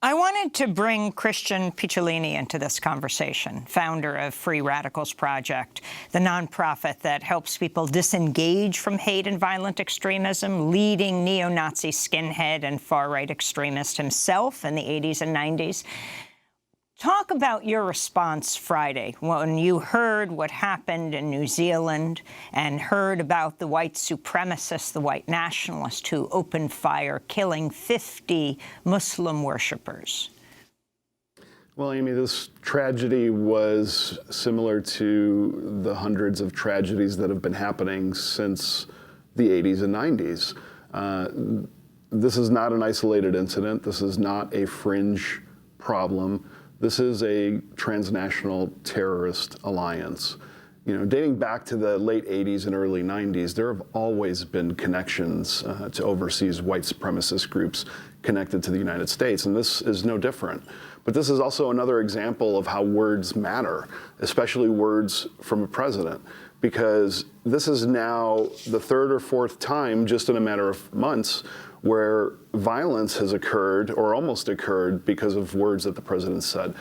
I wanted to bring Christian Picciolini into this conversation, founder of Free Radicals Project, the nonprofit that helps people disengage from hate and violent extremism, leading neo-Nazi skinhead and far-right extremist himself in the 80s and 90s. Talk about your response Friday when you heard what happened in New Zealand and heard about the white supremacist, the white nationalist who opened fire, killing 50 Muslim worshippers. Well, Amy, this tragedy was similar to the hundreds of tragedies that have been happening since the 80s and 90s. This is not an isolated incident. This is not a fringe problem. This is a transnational terrorist alliance. You know, dating back to the late 80s and early 90s, there have always been connections to overseas white supremacist groups connected to the United States, and this is no different. But this is also another example of how words matter, especially words from a president, because this is now the third or fourth time, just in a matter of months, where violence has occurred or almost occurred because of words that the president said.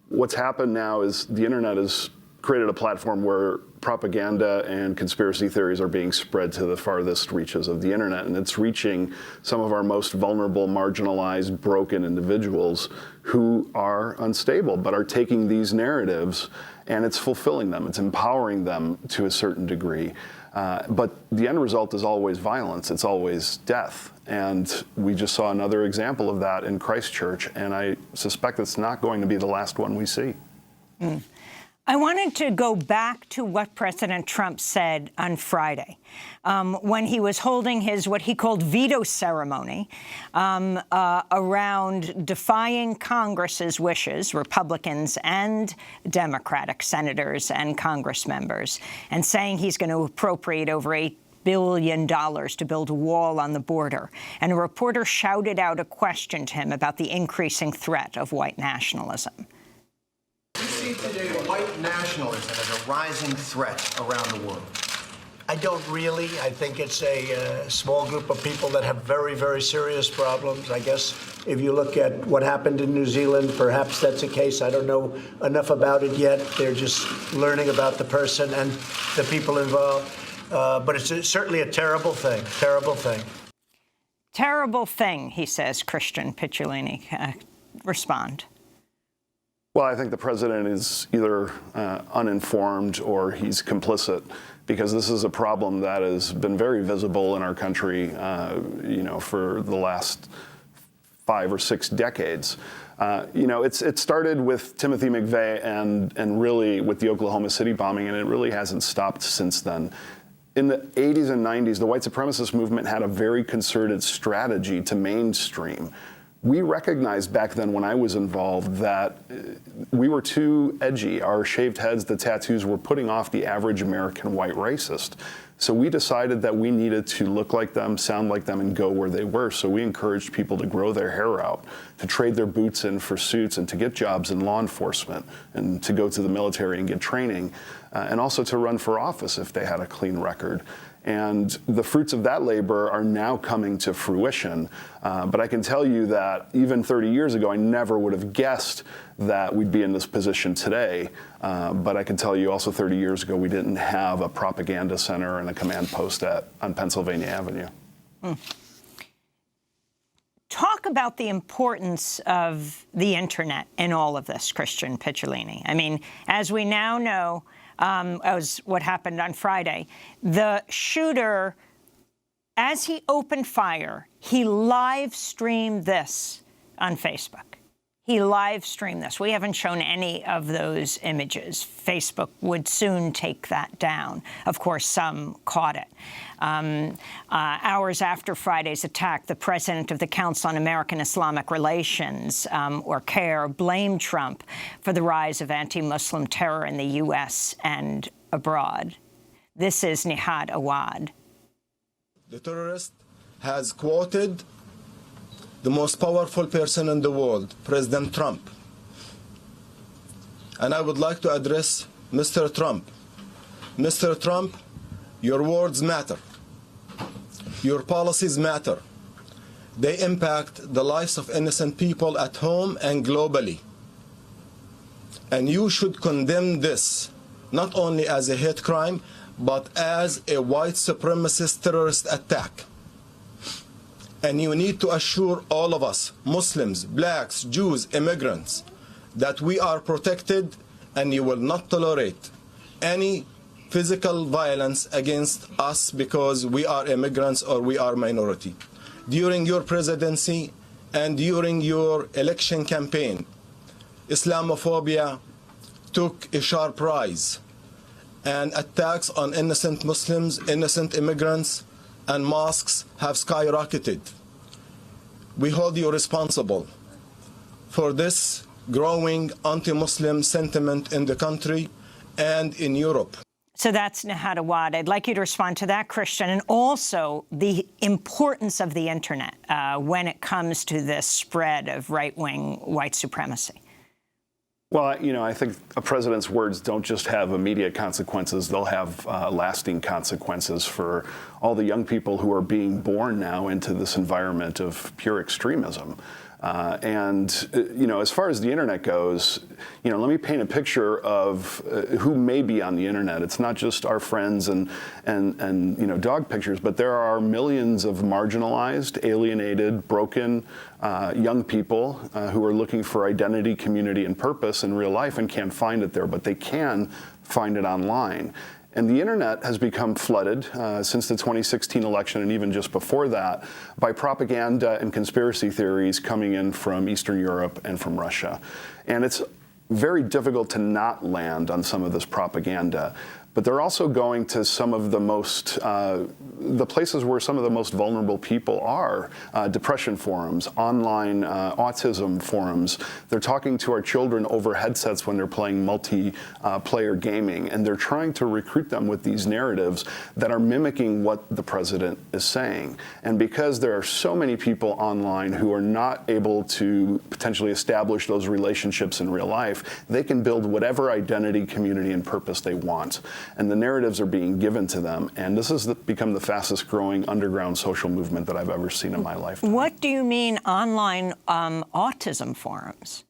What's happened now is the internet has created a platform where propaganda and conspiracy theories are being spread to the farthest reaches of the internet, and it's reaching some of our most vulnerable, marginalized, broken individuals who are unstable, but are taking these narratives and it's fulfilling them, it's empowering them to a certain degree. But the end result is always violence, it's always death. And we just saw another example of that in Christchurch, and I suspect it's not going to be the last one we see. I wanted to go back to what President Trump said on Friday when he was holding his, what he called veto ceremony around defying Congress's wishes, Republicans and Democratic senators and Congress members, and saying he's going to appropriate over $8 billion to build a wall on the border. And a reporter shouted out a question to him about the increasing threat of white nationalism. We see today white nationalism as a rising threat around the world. I don't really. I think it's a small group of people that have very, very serious problems. I guess if you look at what happened in New Zealand, perhaps that's a case. I don't know enough about it yet. They're just learning about the person and the people involved. But it's certainly a terrible thing, terrible thing. Terrible thing, he says. Christian Picciolini, respond. Well, I think the president is either uninformed or he's complicit, because this is a problem that has been very visible in our country, you know, for the last 5 or 6 decades. You know, it started with Timothy McVeigh and really with the Oklahoma City bombing, and it really hasn't stopped since then. In the 80s and 90s, the white supremacist movement had a very concerted strategy to mainstream. We recognized back then when I was involved that we were too edgy. Our shaved heads, the tattoos were putting off the average American white racist. So we decided that we needed to look like them, sound like them, and go where they were. So we encouraged people to grow their hair out, to trade their boots in for suits, and to get jobs in law enforcement, and to go to the military and get training, and also to run for office if they had a clean record. And the fruits of that labor are now coming to fruition. But I can tell you that even 30 years ago, I never would have guessed that we'd be in this position today. But I can tell you also 30 years ago, we didn't have a propaganda center and a command post on Pennsylvania Avenue. Talk about the importance of the internet in all of this, Christian Picciolini. I mean, as we now know, as what happened on Friday, the shooter, as he opened fire, he live streamed this on Facebook. He live streamed this. We haven't shown any of those images. Facebook would soon take that down. Of course, some caught it. Hours after Friday's attack, the president of the Council on American-Islamic Relations, or CAIR, blamed Trump for the rise of anti-Muslim terror in the U.S. and abroad. This is Nihad Awad. The terrorist has quoted the most powerful person in the world, President Trump. And I would like to address Mr. Trump. Mr. Trump, your words matter. Your policies matter. They impact the lives of innocent people at home and globally. And you should condemn this, not only as a hate crime, but as a white supremacist terrorist attack. And you need to assure all of us, Muslims, blacks, Jews, immigrants, that we are protected and you will not tolerate any physical violence against us because we are immigrants or we are minority. During your presidency and during your election campaign, Islamophobia took a sharp rise, and attacks on innocent Muslims, innocent immigrants, and mosques have skyrocketed. We hold you responsible for this growing anti-Muslim sentiment in the country and in Europe. So that's Nihad Awad. I'd like you to respond to that, Christian, and also the importance of the internet when it comes to the spread of right-wing white supremacy. Well, you know, I think a president's words don't just have immediate consequences. They'll have lasting consequences for all the young people who are being born now into this environment of pure extremism. You know, as far as the internet goes, you know, let me paint a picture of who may be on the internet. It's not just our friends and you know, dog pictures, but there are millions of marginalized, alienated, broken young people who are looking for identity, community, and purpose in real life and can't find it there, but they can find it online. And the internet has become flooded since the 2016 election, and even just before that, by propaganda and conspiracy theories coming in from Eastern Europe and from Russia. And it's very difficult to not land on some of this propaganda. But they're also going to some of the most, the places where some of the most vulnerable people are, depression forums, online autism forums. They're talking to our children over headsets when they're playing multiplayer gaming, and they're trying to recruit them with these narratives that are mimicking what the president is saying. And because there are so many people online who are not able to potentially establish those relationships in real life, they can build whatever identity, community, and purpose they want. And the narratives are being given to them. And this has become the fastest growing underground social movement that I've ever seen in my life. What do you mean online autism forums?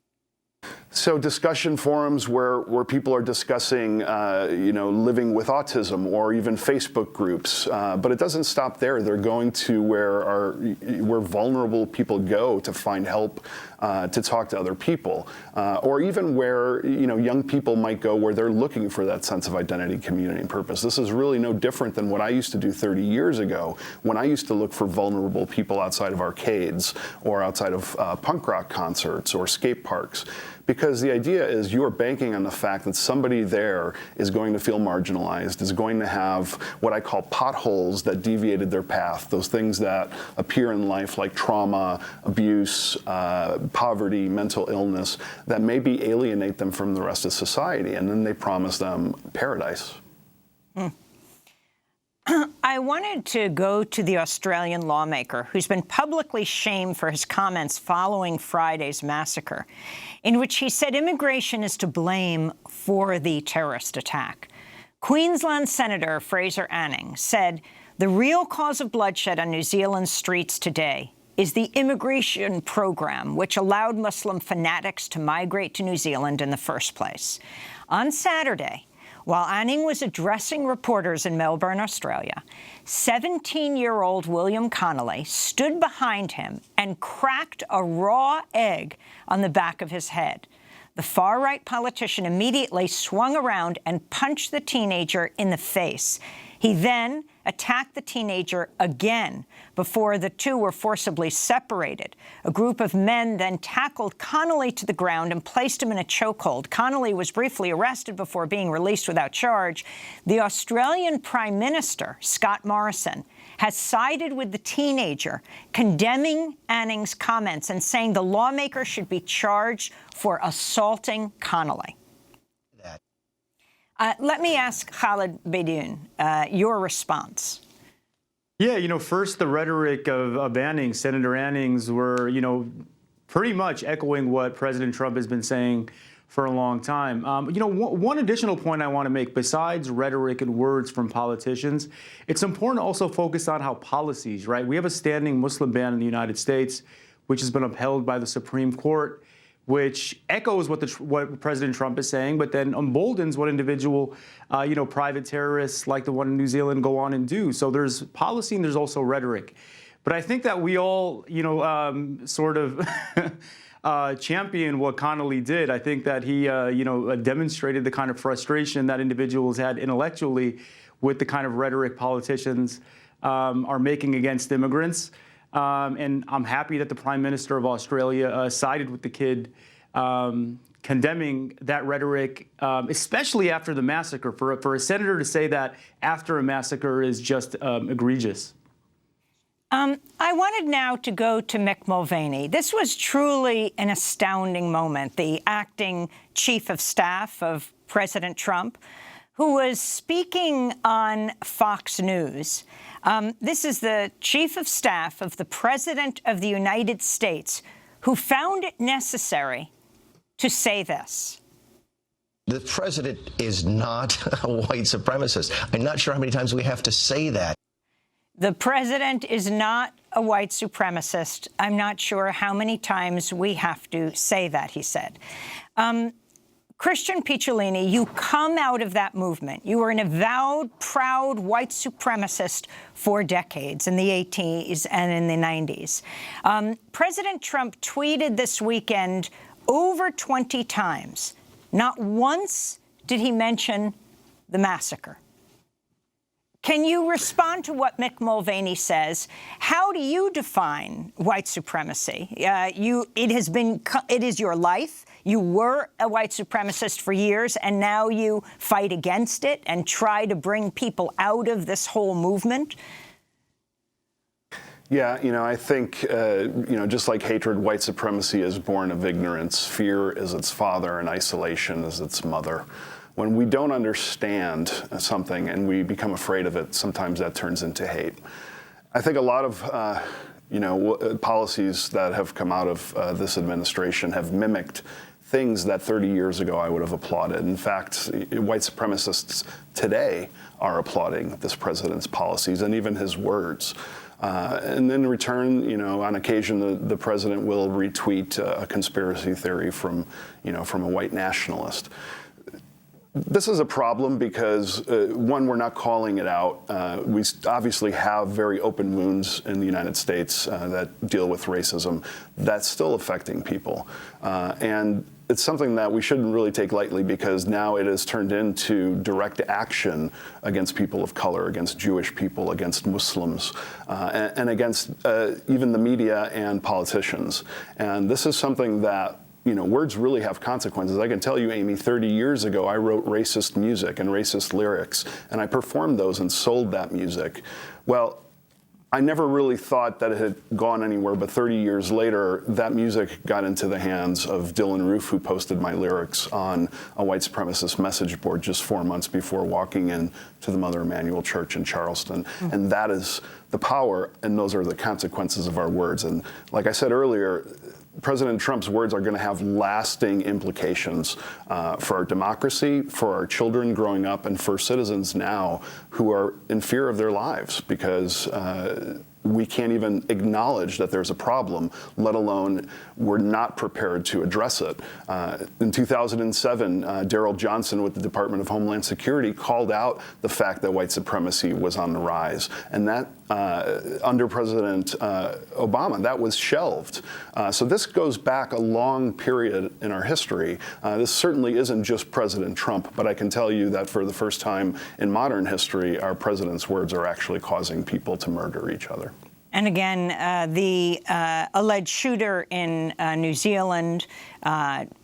So discussion forums where people are discussing, you know, living with autism, or even Facebook groups. But it doesn't stop there. They're going to where vulnerable people go to find help, to talk to other people, or even where, you know, young people might go where they're looking for that sense of identity, community, and purpose. This is really no different than what I used to do 30 years ago, when I used to look for vulnerable people outside of arcades or outside of punk rock concerts or skate parks. Because the idea is you are banking on the fact that somebody there is going to feel marginalized, is going to have what I call potholes that deviated their path, those things that appear in life like trauma, abuse, poverty, mental illness, that maybe alienate them from the rest of society, and then they promise them paradise. I wanted to go to the Australian lawmaker who's been publicly shamed for his comments following Friday's massacre, in which he said immigration is to blame for the terrorist attack. Queensland Senator Fraser Anning said the real cause of bloodshed on New Zealand's streets today is the immigration program, which allowed Muslim fanatics to migrate to New Zealand in the first place. On Saturday, while Anning was addressing reporters in Melbourne, Australia, 17-year-old William Connolly stood behind him and cracked a raw egg on the back of his head. The far-right politician immediately swung around and punched the teenager in the face. He then attacked the teenager again before the two were forcibly separated. A group of men then tackled Connolly to the ground and placed him in a chokehold. Connolly was briefly arrested before being released without charge. The Australian Prime Minister, Scott Morrison, has sided with the teenager, condemning Anning's comments and saying the lawmaker should be charged for assaulting Connolly. Let me ask Khaled Beydoun your response. Yeah, you know, first the rhetoric of Anning, Senator Anning's, were, you know, pretty much echoing what President Trump has been saying for a long time. One additional point I want to make, besides rhetoric and words from politicians, it's important to also focus on how policies, right? We have a standing Muslim ban in the United States, which has been upheld by the Supreme Court, which echoes what President Trump is saying, but then emboldens what individual, private terrorists like the one in New Zealand go on and do. So there's policy and there's also rhetoric. But I think that we all, sort of champion what Connolly did. I think that he, demonstrated the kind of frustration that individuals had intellectually with the kind of rhetoric politicians are making against immigrants. And I'm happy that the Prime Minister of Australia sided with the kid, condemning that rhetoric, especially after the massacre. For a senator to say that after a massacre is just egregious. I wanted now to go to Mick Mulvaney. This was truly an astounding moment. The acting chief of staff of President Trump, who was speaking on Fox News. This is the chief of staff of the President of the United States, who found it necessary to say this. The president is not a white supremacist. I'm not sure how many times we have to say that. The president is not a white supremacist. I'm not sure how many times we have to say that, he said. Christian Picciolini, you come out of that movement. You were an avowed, proud white supremacist for decades in the 80s and in the 90s. President Trump tweeted this weekend over 20 times. Not once did he mention the massacre. Can you respond to what Mick Mulvaney says? How do you define white supremacy? It is your life. You were a white supremacist for years, and now you fight against it and try to bring people out of this whole movement. Yeah, I think, just like hatred, white supremacy is born of ignorance. Fear is its father, and isolation is its mother. When we don't understand something and we become afraid of it, sometimes that turns into hate. I think a lot of, policies that have come out of this administration have mimicked things that 30 years ago I would have applauded. In fact, white supremacists today are applauding this president's policies and even his words. And in return, on occasion, the president will retweet a conspiracy theory from a white nationalist. This is a problem because, one, we're not calling it out. We obviously have very open wounds in the United States that deal with racism. That's still affecting people. And it's something that we shouldn't really take lightly because now it has turned into direct action against people of color, against Jewish people, against Muslims, and against even the media and politicians. And this is something that words really have consequences. I can tell you, Amy, 30 years ago, I wrote racist music and racist lyrics, and I performed those and sold that music. Well, I never really thought that it had gone anywhere, but 30 years later, that music got into the hands of Dylan Roof, who posted my lyrics on a white supremacist message board just 4 months before walking in to the Mother Emanuel Church in Charleston. Mm-hmm. And that is the power, and those are the consequences of our words. And like I said earlier, President Trump's words are going to have lasting implications for our democracy, for our children growing up, and for citizens now who are in fear of their lives because we can't even acknowledge that there's a problem, let alone we're not prepared to address it. In 2007, Daryl Johnson with the Department of Homeland Security called out the fact that white supremacy was on the rise. And that, under President Obama, that was shelved. So this goes back a long period in our history. This certainly isn't just President Trump, but I can tell you that for the first time in modern history, our president's words are actually causing people to murder each other. And again, the alleged shooter in New Zealand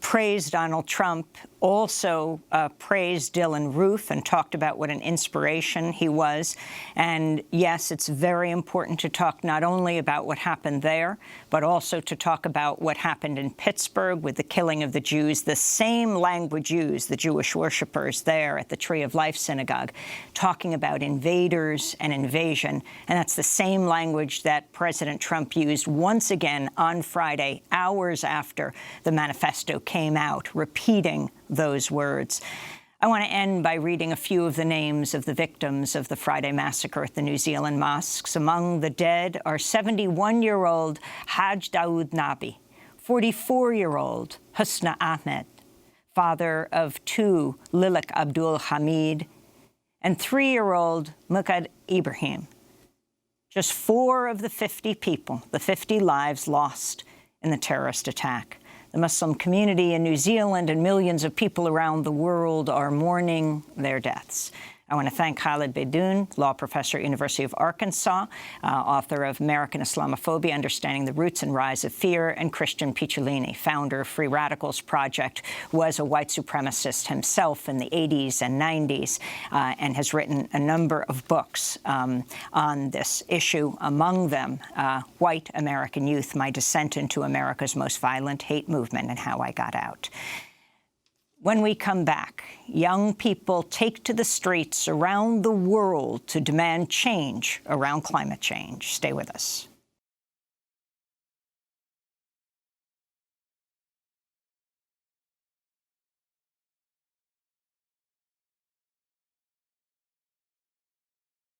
praised Donald Trump also praised Dylan Roof and talked about what an inspiration he was. And yes, it's very important to talk not only about what happened there, but also to talk about what happened in Pittsburgh with the killing of the Jews, the same language used, the Jewish worshipers there at the Tree of Life Synagogue, talking about invaders and invasion. And that's the same language that President Trump used once again on Friday, hours after the manifesto came out, repeating those words. I want to end by reading a few of the names of the victims of the Friday massacre at the New Zealand mosques. Among the dead are 71-year-old Haj Daoud Nabi, 44-year-old Husna Ahmed, father of 2 Lilik Abdul Hamid, and 3-year-old Muqad Ibrahim. Just 4 of the 50 people, the 50 lives lost in the terrorist attack. The Muslim community in New Zealand and millions of people around the world are mourning their deaths. I want to thank Khaled Beydoun, law professor at University of Arkansas, author of American Islamophobia, Understanding the Roots and Rise of Fear, and Christian Picciolini, founder of Free Radicals Project, was a white supremacist himself in the 80s and 90s, and has written a number of books on this issue, among them White American Youth, My Descent into America's Most Violent Hate Movement and How I Got Out. When we come back, young people take to the streets around the world to demand change around climate change. Stay with us.